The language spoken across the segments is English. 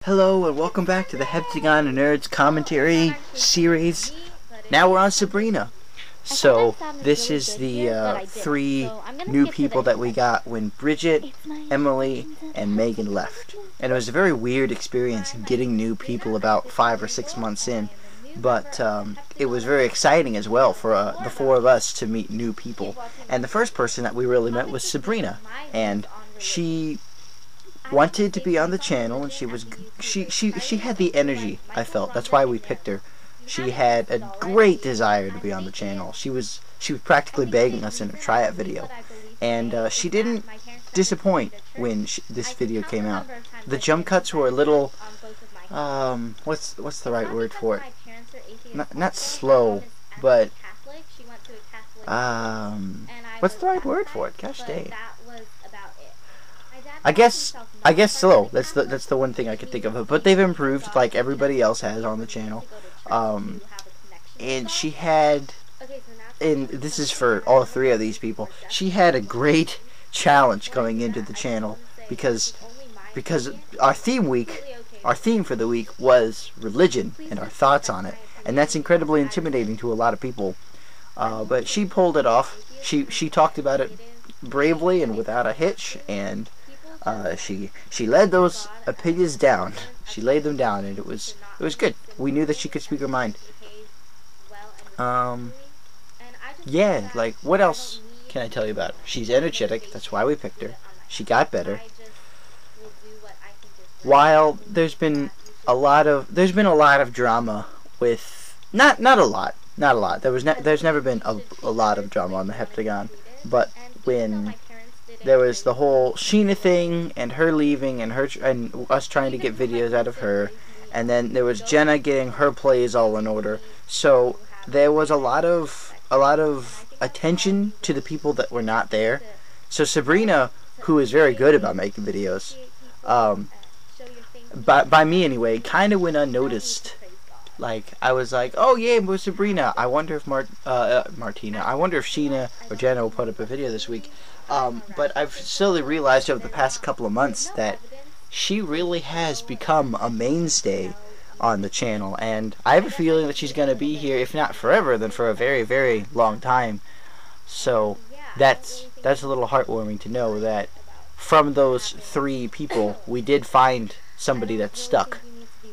Hello and welcome back to the Heptagonofnerds commentary series. Now we're on Sabrina. So this is the three new people that we got when Bridget, Emily, and Megan left. And it was a very weird experience getting new people about 5 or 6 months in. But it was very exciting as well for the four of us to meet new people. And the first person that we really met was Sabrina. And she wanted to be on the channel, and she had the energy, I felt. That's why we picked her. She had a great desire to be on the channel. She was practically begging us in a tryout video, and she didn't disappoint when this video came out. The jump cuts were a little what's the right word for it? Not slow, but what's the right word for it? Gosh dang. I guess slow. That's the one thing I could think of. But they've improved like everybody else has on the channel. And she had, and this is for all three of these people, she had a great challenge going into the channel because our theme for the week was religion and our thoughts on it, and that's incredibly intimidating to a lot of people. But she pulled it off. She talked about it bravely and without a hitch, and she led those opinions down. She laid them down, and it was good. We knew that she could speak her mind. Yeah, like, what else can I tell you about her? She's energetic. That's why we picked her. She got better. While there's been a lot of drama with not a lot. There's never been a lot of drama on the Heptagon, but when there was the whole Sheena thing and her leaving and us trying to get videos out of her, and then there was Jenna getting her plays all in order. So there was a lot of attention to the people that were not there. So Sabrina, who is very good about making videos, by me anyway, kind of went unnoticed. Like, I was like, oh yeah, it was Sabrina. I wonder if Martina. I wonder if Sheena or Jenna will put up a video this week. But I've slowly realized over the past couple of months that she really has become a mainstay on the channel, and I have a feeling that she's going to be here, if not forever, then for a very, very long time. So that's a little heartwarming to know that from those three people, we did find somebody that stuck,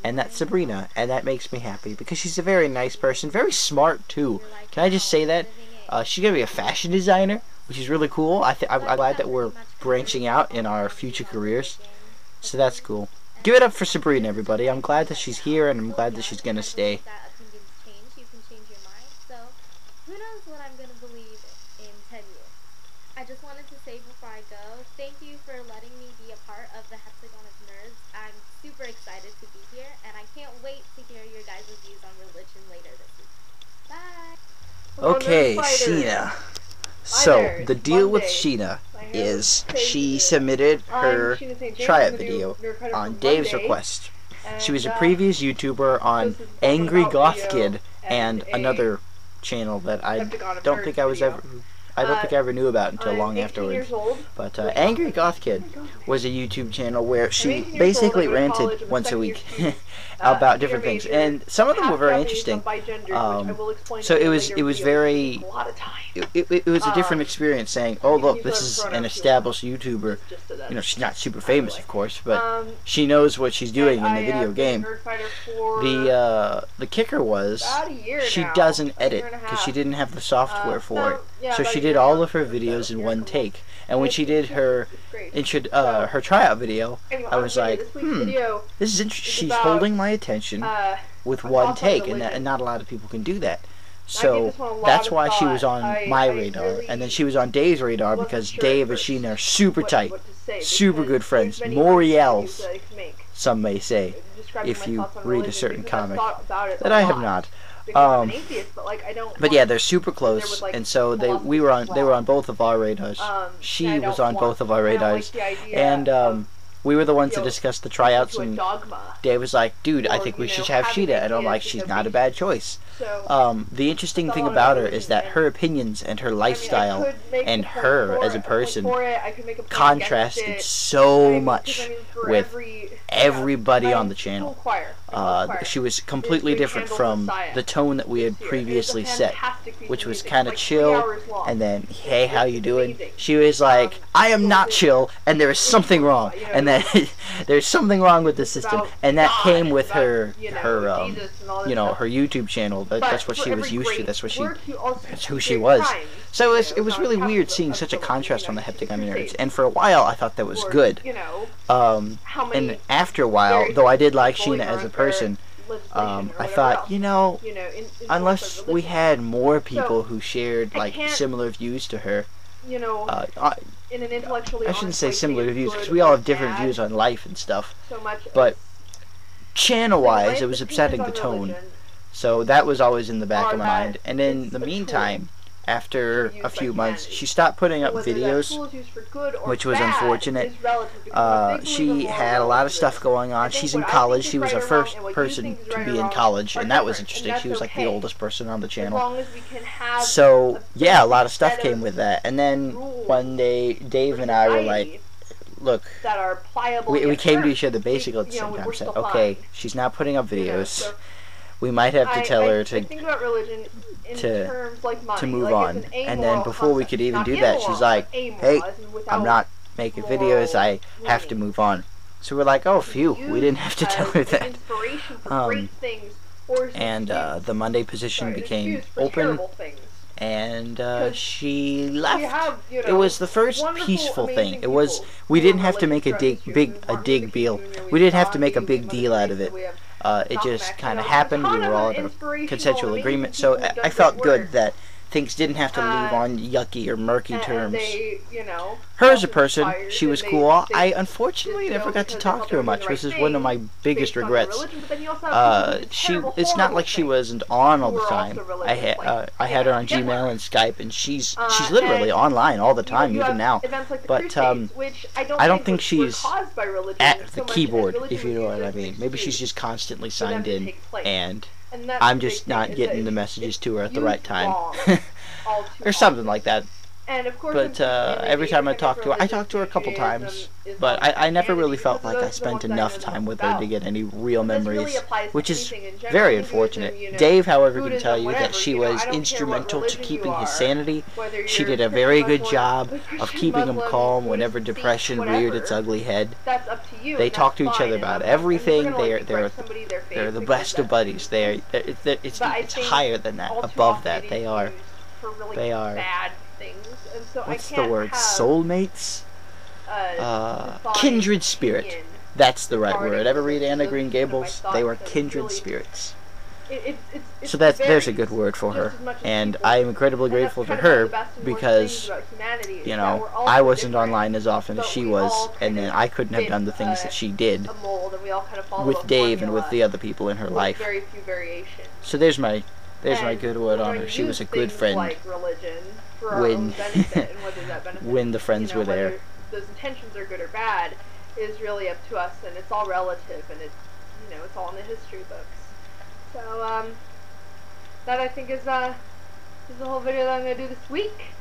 and that's Sabrina, and that makes me happy because she's a very nice person, very smart too. Can I just say that? She's going to be a fashion designer, which is really cool. I'm glad that we're branching out in our future careers, so that's cool. Give it up for Sabrina, everybody. I'm glad that she's here, and I'm glad that she's gonna stay. I just wanted to say before I go, thank you for letting me be a part of the Heptagonofnerds. I'm super excited to be here, and I can't wait to hear your guys' views on religion later this week. Bye! Okay, Sheena. So, the deal with Sheena is she submitted her tryout video on Dave's request. She was a previous YouTuber on Angry Goth Kid and another channel that I don't think I ever knew about until long afterwards. But Angry Goth Kid was a YouTube channel where she basically ranted once a week about different things, and some of them were very interesting. So it was very. It was a different experience saying, oh look, this is an established YouTuber. You know, she's not super famous, of course, but she knows what she's doing in the video game. The kicker was she doesn't edit because she didn't have the software for it. So she did all of her videos in one take. And when she did her tryout video, I was like, this is interesting. She's holding my attention with one take, and not a lot of people can do that. So that's why she was on my radar, and then she was on Dave's radar because Dave and Sheena are super tight, super good friends, Moriels, some may say, if you read a certain comic that I have not. But yeah, they're super close, and so they were on both of our radars. She was on both of our radars, and we were the ones to discuss the tryouts, and Dave was like, dude, I think we should have Sheena, and I'm like, she's not a bad choice. The interesting thing about her is that her opinions and her lifestyle and her as a person contrasted so much with everybody on the channel. She was completely different from the tone that we had previously set, which was kind of chill, and then, hey, how you doing? She was like, I am not chill, and there is something wrong, and that there's something wrong with the system, and that came with her YouTube channel. That's what she was used to. That's who she was. So it was really weird seeing such a contrast on the Heptagonofnerds, and for a while I thought that was good. And after a while, though I did like Sheena as a person, I thought, unless we had more people who shared like similar views to her, I shouldn't say similar views, because we all have different views on life and stuff, but channel-wise, it was upsetting the tone. So that was always in the back of my mind. And in the meantime, after a few months, she stopped putting up videos, which was unfortunate. She had a lot of stuff going on. She's in college. She was our first person to be in college, and that was interesting. She was like the oldest person on the channel. So yeah, a lot of stuff came with that. And then one day, Dave and I were like, look, we came to each other basically at the same time. Said, okay, she's not putting up videos. We might have to tell her to move on. And then before we could even do that, she's like, hey, I'm not making videos, I have to move on. So we're like, oh, phew, we didn't have to tell her that. And the Monday position became open, and she left. It was the first peaceful thing. It was, we didn't have to make a big deal. We didn't have to make a big deal out of it. It just kind of happened. We were all in a consensual agreement, so I felt good that things didn't have to leave on yucky or murky terms. Her as a person, she was cool. I unfortunately never got to talk to her much, which is one of my biggest regrets. It's not like she wasn't on all the time. I had her on Gmail and Skype, and she's literally online all the time, even now. But I don't think she's at the keyboard, if you know what I mean. Maybe she's just constantly signed in, and I'm just not getting the messages to her at the right time. Or something like that. But every time I talk to her a couple times, but I never really felt like I spent enough time with her to get any real memories, which is very unfortunate. Dave, however, can tell you that she was instrumental to keeping his sanity. She did a very good job of keeping him calm whenever depression reared its ugly head. They talk to each other about everything. They're the best of buddies. It's higher than that, above that. They are. What's the word? Soulmates? Kindred spirit. That's the right word. Ever read Anna Green Gables? They were kindred spirits. So there's a good word for her, and I am incredibly grateful to her because, I wasn't online as often as she was, and then I couldn't have done the things that she did with Dave and with the other people in her life. So there's my good word on her. She was a good friend when the friends were there. Those intentions are good or bad is really up to us, and it's all relative, and it's all in the history books. So that I think is the whole video that I'm gonna do this week.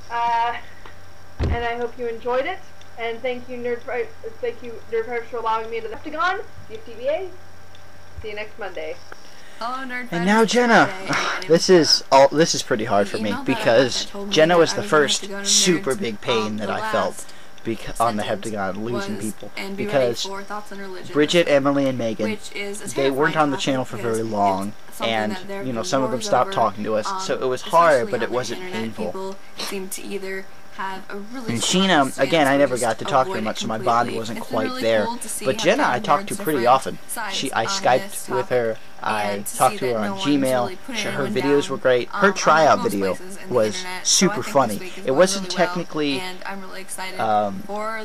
And I hope you enjoyed it. And thank you Nerd Pipes for allowing me to the Heptagon, the FTBA. See you next Monday. And now Jenna, this is pretty hard for me because Jenna was the first super big pain that I felt on the Heptagon, losing people, because Bridget, Emily, and Megan, they weren't on the channel for very long, and some of them stopped talking to us, so it was hard, but it wasn't painful. And Sheena, again, I never got to talk to her much, so my bond wasn't quite there. But Jenna, I talked to pretty often. I Skyped with her. I talked to her on Gmail. Her videos were great. Her tryout video was super funny. It wasn't technically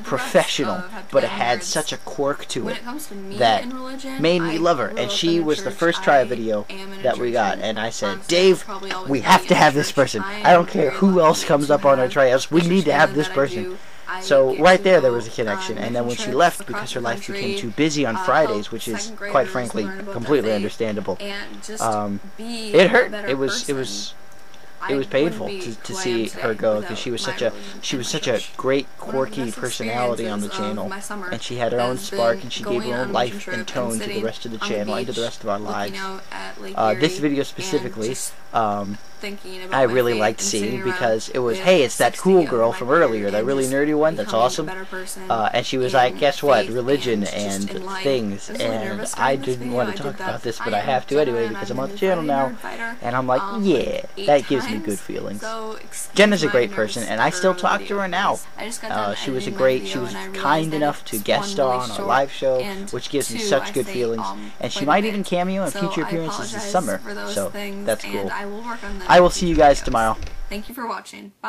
professional, but it had such a quirk to it that made me love her. And she was the first tryout video that we got. And I said, Dave, we have to have this person. I don't care who else comes up on our tryouts. We need to have this person. So right there was a connection. And then when she left, because her life became too busy on Fridays, which is quite frankly completely understandable, it hurt. It was painful to see her go, because she was such a great quirky personality on the channel, and she had her own spark, and she gave her own life and tone to the rest of the channel and to the rest of our lives. This video specifically, I really liked seeing, because it was, hey, it's that cool girl from earlier, that really nerdy one, that's awesome, and she was like, guess what, religion and things, and I didn't want to talk about this, but I have to anyway, because I'm on the channel now, and I'm like, yeah, that gives me good feelings. Jenna's a great person, and I still talk to her now. She was kind enough to guest star on our live show, which gives me such good feelings, and she might even cameo in future appearances this summer, so that's cool. I will see you guys tomorrow. Thank you for watching. Bye.